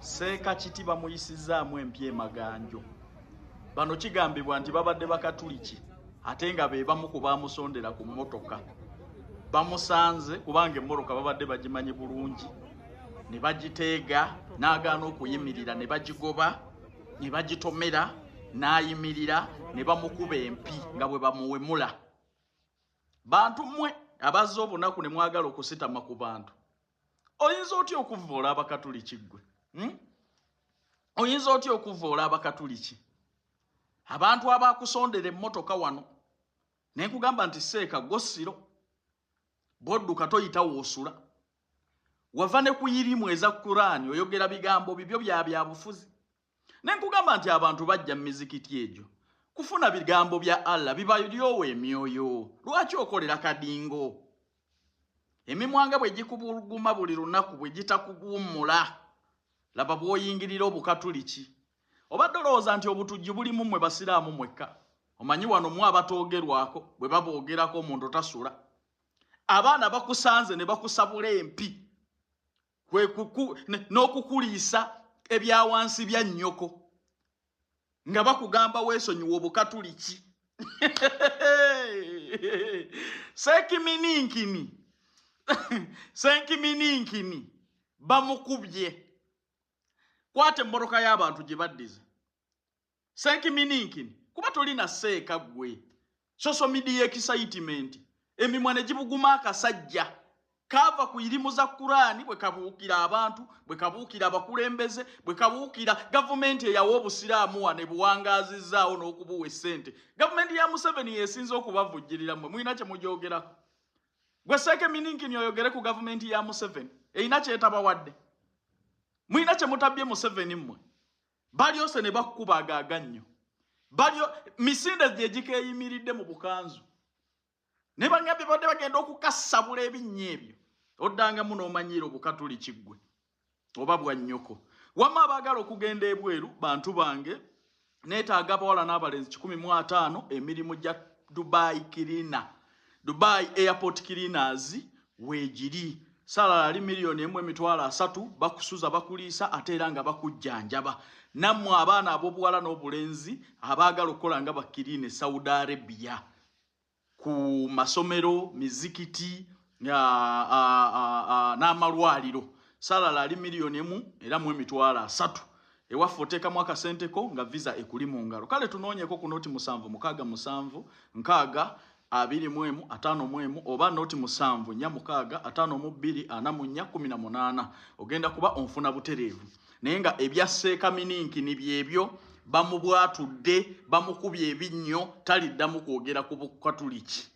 Seeka kiti bamuyisizaamu empya emaganjo. Bano kigambibwa nti babadde bakatuliki ate nga be bamu ku baamusondera ku mmotoka. Bamusanze kubanga emmoroka babadde bagimanyi bulungi, ne bagiteega n'agaana okuyimirira, ne bagigoba, ne bagitomera, n'ayimirira, ne bamukuba empi nga bwe bamuwemula. Bantu mmwe abazze obunaku ne mwagala okusitama ku bantu, oyinza otya okuvvoola abakatuliki gwe? Oyinza otya okuvvoola abakatuliki? Abantu abakusondera emmotoka wano ne nkugamba nti Seeka Gossiro bodduka toyita woosula, wava ne ku yirimu eza Kurani oyogera bigambo bibyo bya bufuzi. Ne nkugamba nti abantu bajja mu mizikiti egyo kufuna bigambo bya Allah bibalyowa emyoyo. Lwaki okolera kadingo? Emimwanga bwe gikubuluguma buli lunaku bwe gitakuguumula, laba bw'oyingirira obukatuliki. Obadde olowooza nti obutujju bulimu mmwe basiraamu mwekka? Omanyi wano mu abatoogerwako bwe baboogerako omuntu tasula. Abaana bakusanze ne bakusabula empi n'okukuliisa ebyawansi bya nnyoko nga bakugamba weesonyiwa obukatuliki. Senkimininkini bamukubye. Kwate emmoroka y'abantu gye baddiza. Senkimininkini kuba tolina Seeka gwe. Social media excitement emimwa ne gibuguma akasajja kava ku irimu za Kurani bwe kabuukira abantu, bwe kabuukira abakulembeze, bwe kabuukira gavumenti eyawa obusiraamu wane buwangaazizaawo n'okubuwa essente. Gavumenti ya Museveni yeesinza okubavujjirira mmwe, mulina kye mugyogerako. Gwe Senkimininkini oyogere ku gavumenti ya Museveni erina kyetabawadde. Mulina kye mutabbye Museveni mmwe. Balyose ne bakkuba agaagannyo. Misinde gye gikeeyimiridde mu bukanzu. Ne bangambye badde bagenda okukasabula ebinnya ebyo. Oddangamu n'omanyiira obukatuliki gwe oba bwa nnyoko. Wamma abaagala okugenda ebweru bantu bange, neetaaga abawala n'abalenzi 150 emirimu gya Dubai Airport Cleaners weegiri. Salala ali $1,300,000 bakusuza bakuliisa ate era nga bakujjanjaba. Nammwe abaana ab'obuwala n'obulenzi abaagala okukola nga bakirine Saudi Arabia ku masomero, mizikiti n'amalwaliro. Salala ali $1,300,000. Ewaffe oteekamu akasenteko nga visa ekuli mu ngalo. Kale tunoonyeko ku noti 7 6 21 51 oba noti 7 4 5 2 18. Ogenda kuba onfuna butereevu. Naye nga ebya Seekimininkini byebyo bamubwatudde, bamukubye ebinnyo, taliddamu kwogera ku bukatuliki.